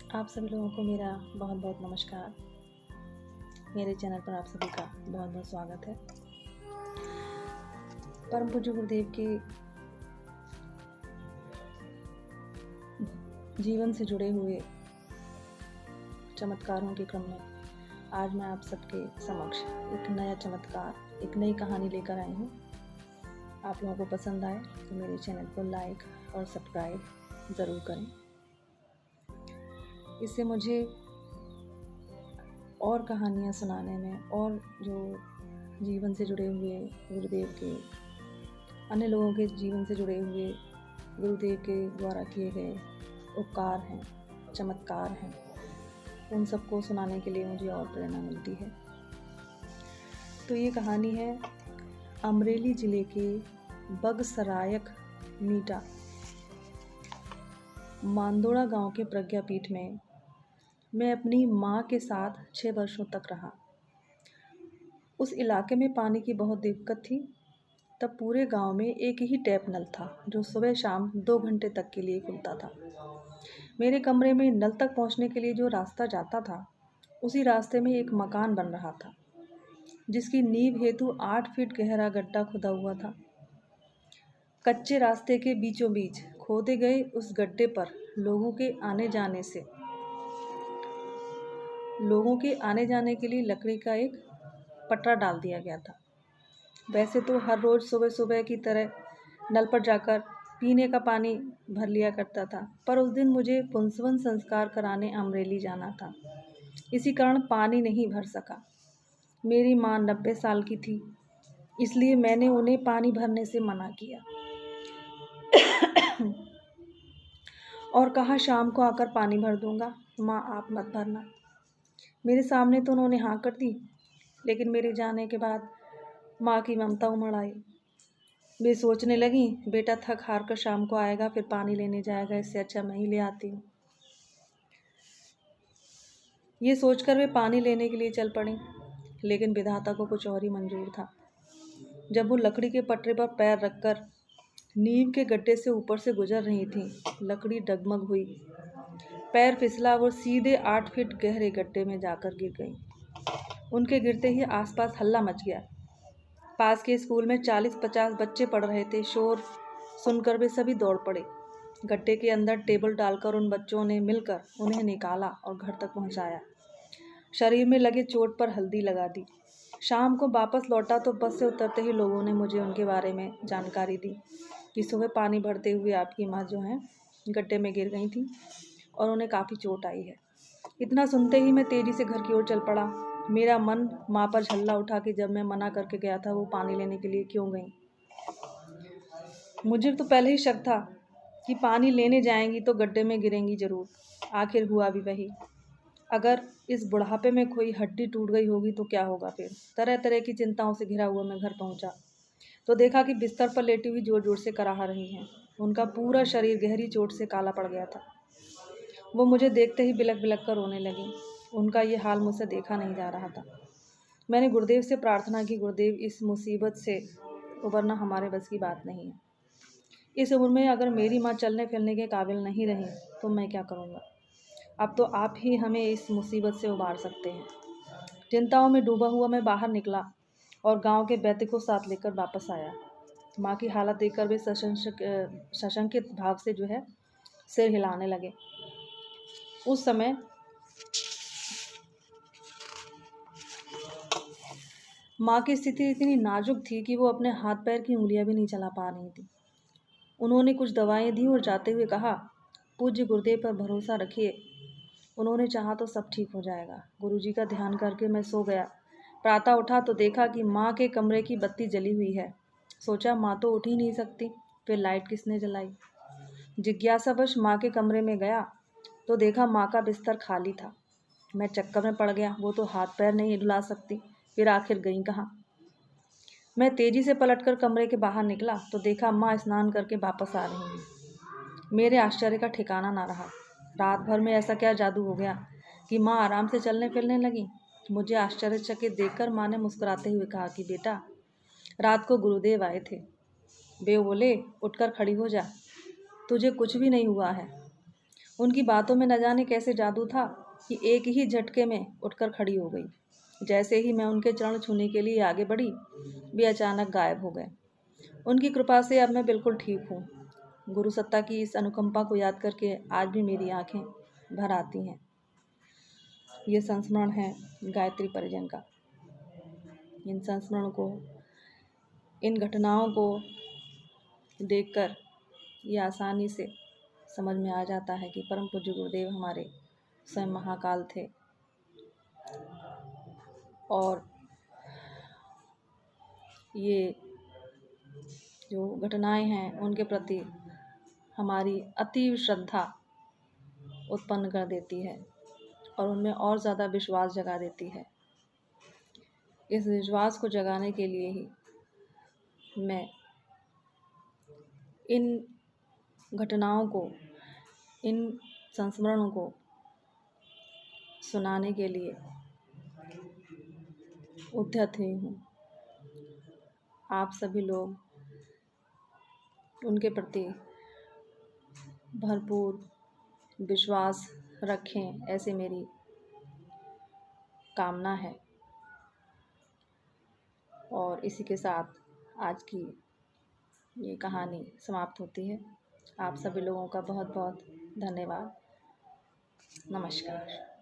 आप सभी लोगों को मेरा बहुत बहुत नमस्कार। मेरे चैनल पर आप सभी का बहुत बहुत स्वागत है। परम पूज्य गुरुदेव के जीवन से जुड़े हुए चमत्कारों के क्रम में आज मैं आप सबके समक्ष एक नया चमत्कार, एक नई कहानी लेकर आई हूँ। आप लोगों को पसंद आए तो मेरे चैनल को लाइक और सब्सक्राइब ज़रूर करें। इससे मुझे और कहानियाँ सुनाने में और जो जीवन से जुड़े हुए गुरुदेव के अन्य लोगों के जीवन से जुड़े हुए गुरुदेव के द्वारा किए गए उपकार हैं, चमत्कार हैं, उन सबको सुनाने के लिए मुझे और प्रेरणा मिलती है। तो ये कहानी है अमरेली ज़िले के बगसरायक मीटा मांदोड़ा गांव के प्रज्ञापीठ में मैं अपनी माँ के साथ 6 वर्षों तक रहा। उस इलाके में पानी की बहुत दिक्कत थी। तब पूरे गांव में एक ही टैप नल था जो सुबह शाम 2 घंटे तक के लिए खुलता था। मेरे कमरे में नल तक पहुंचने के लिए जो रास्ता जाता था, उसी रास्ते में एक मकान बन रहा था जिसकी नींव हेतु 8 फीट गहरा गड्ढा खुदा हुआ था। कच्चे रास्ते के बीचों बीच खोदे गए उस गड्ढे पर लोगों के आने जाने के लिए लकड़ी का एक पटरा डाल दिया गया था। वैसे तो हर रोज़ सुबह सुबह की तरह नल पर जाकर पीने का पानी भर लिया करता था, पर उस दिन मुझे पुंसवन संस्कार कराने अमरेली जाना था। इसी कारण पानी नहीं भर सका। मेरी माँ 90 साल की थी, इसलिए मैंने उन्हें पानी भरने से मना किया और कहा शाम को आकर पानी भर दूंगा, माँ आप मत भरना। मेरे सामने तो उन्होंने हाँ कर दी, लेकिन मेरे जाने के बाद माँ की ममता उमड़ आई। वे सोचने लगी, बेटा थक हार कर शाम को आएगा, फिर पानी लेने जाएगा, इससे अच्छा मैं ही ले आती हूँ। ये सोचकर वे पानी लेने के लिए चल पड़ी, लेकिन विधाता को कुछ और ही मंजूर था। जब वो लकड़ी के पटरे पर पैर रखकर नींव के गड्ढे से ऊपर से गुजर रही थी, लकड़ी डगमग हुई, पैर फिसला और सीधे 8 फीट गहरे गड्ढे में जाकर गिर गई। उनके गिरते ही आसपास हल्ला मच गया। पास के स्कूल में 40-50 बच्चे पढ़ रहे थे। शोर सुनकर वे सभी दौड़ पड़े। गड्ढे के अंदर टेबल डालकर उन बच्चों ने मिलकर उन्हें निकाला और घर तक पहुंचाया। शरीर में लगे चोट पर हल्दी लगा दी। शाम को वापस लौटा तो बस से उतरते ही लोगों ने मुझे उनके बारे में जानकारी दी कि सुबह पानी भरते हुए आपकी माँ जो है गड्ढे में गिर गई थी और उन्हें काफ़ी चोट आई है। इतना सुनते ही मैं तेज़ी से घर की ओर चल पड़ा। मेरा मन माँ पर झल्ला उठा कि जब मैं मना करके गया था वो पानी लेने के लिए क्यों गई। मुझे तो पहले ही शक था कि पानी लेने जाएंगी तो गड्ढे में गिरेंगी ज़रूर। आखिर हुआ भी वही। अगर इस बुढ़ापे में कोई हड्डी टूट गई होगी तो क्या होगा फिर। तरह तरह की चिंताओं से घिरा हुआ मैं घर पहुंचा तो देखा कि बिस्तर पर लेटी हुई जोर जोर से कराह रही हैं। उनका पूरा शरीर गहरी चोट से काला पड़ गया था। वो मुझे देखते ही बिलक बिलक कर रोने लगी। उनका ये हाल मुझसे देखा नहीं जा रहा था। मैंने गुरुदेव से प्रार्थना की, गुरुदेव इस मुसीबत से उबरना हमारे बस की बात नहीं है। इस उम्र में अगर मेरी माँ चलने फिरने के काबिल नहीं रही तो मैं क्या करूँगा। अब तो आप ही हमें इस मुसीबत से उबार सकते हैं। चिंताओं में डूबा हुआ मैं बाहर निकला और गांव के वैद्य को साथ लेकर वापस आया। माँ की हालत देखकर वे सशंकित भाव से जो है सिर हिलाने लगे। उस समय माँ की स्थिति इतनी नाजुक थी कि वो अपने हाथ पैर की उंगलियां भी नहीं चला पा रही थी। उन्होंने कुछ दवाएं दी और जाते हुए कहा, पूज्य गुरुदेव पर भरोसा रखिए, उन्होंने चाहा तो सब ठीक हो जाएगा। गुरुजी का ध्यान करके मैं सो गया। प्रातः उठा तो देखा कि माँ के कमरे की बत्ती जली हुई है। सोचा माँ तो उठ ही नहीं सकती, फिर लाइट किसने जलाई। जिज्ञासावश माँ के कमरे में गया तो देखा माँ का बिस्तर खाली था। मैं चक्कर में पड़ गया, वो तो हाथ पैर नहीं हिला सकती, फिर आखिर गई कहाँ। मैं तेज़ी से पलटकर कमरे के बाहर निकला तो देखा माँ स्नान करके वापस आ रही हैं। मेरे आश्चर्य का ठिकाना ना रहा। रात भर में ऐसा क्या जादू हो गया कि माँ आराम से चलने फिरने लगी। मुझे आश्चर्यचकित देखकर माँ ने मुस्कुराते हुए कहा कि बेटा, रात को गुरुदेव आए थे, वे बोले उठकर खड़ी हो जा, तुझे कुछ भी नहीं हुआ है। उनकी बातों में न जाने कैसे जादू था कि एक ही झटके में उठकर खड़ी हो गई। जैसे ही मैं उनके चरण छूने के लिए आगे बढ़ी, वे अचानक गायब हो गए। उनकी कृपा से अब मैं बिल्कुल ठीक हूँ। गुरु सत्ता की इस अनुकंपा को याद करके आज भी मेरी आंखें भर आती हैं। ये संस्मरण है गायत्री परिजन का। इन संस्मरण को, इन घटनाओं को देखकर ये आसानी से समझ में आ जाता है कि परम पूज्य गुरुदेव हमारे स्वयं महाकाल थे और ये जो घटनाएं हैं उनके प्रति हमारी अतीव श्रद्धा उत्पन्न कर देती है और उनमें और ज़्यादा विश्वास जगा देती है। इस विश्वास को जगाने के लिए ही मैं इन घटनाओं को, इन संस्मरणों को सुनाने के लिए उद्यत हुई हूँ। आप सभी लोग उनके प्रति भरपूर विश्वास रखें, ऐसे मेरी कामना है। और इसी के साथ आज की ये कहानी समाप्त होती है। आप सभी लोगों का बहुत बहुत धन्यवाद। नमस्कार।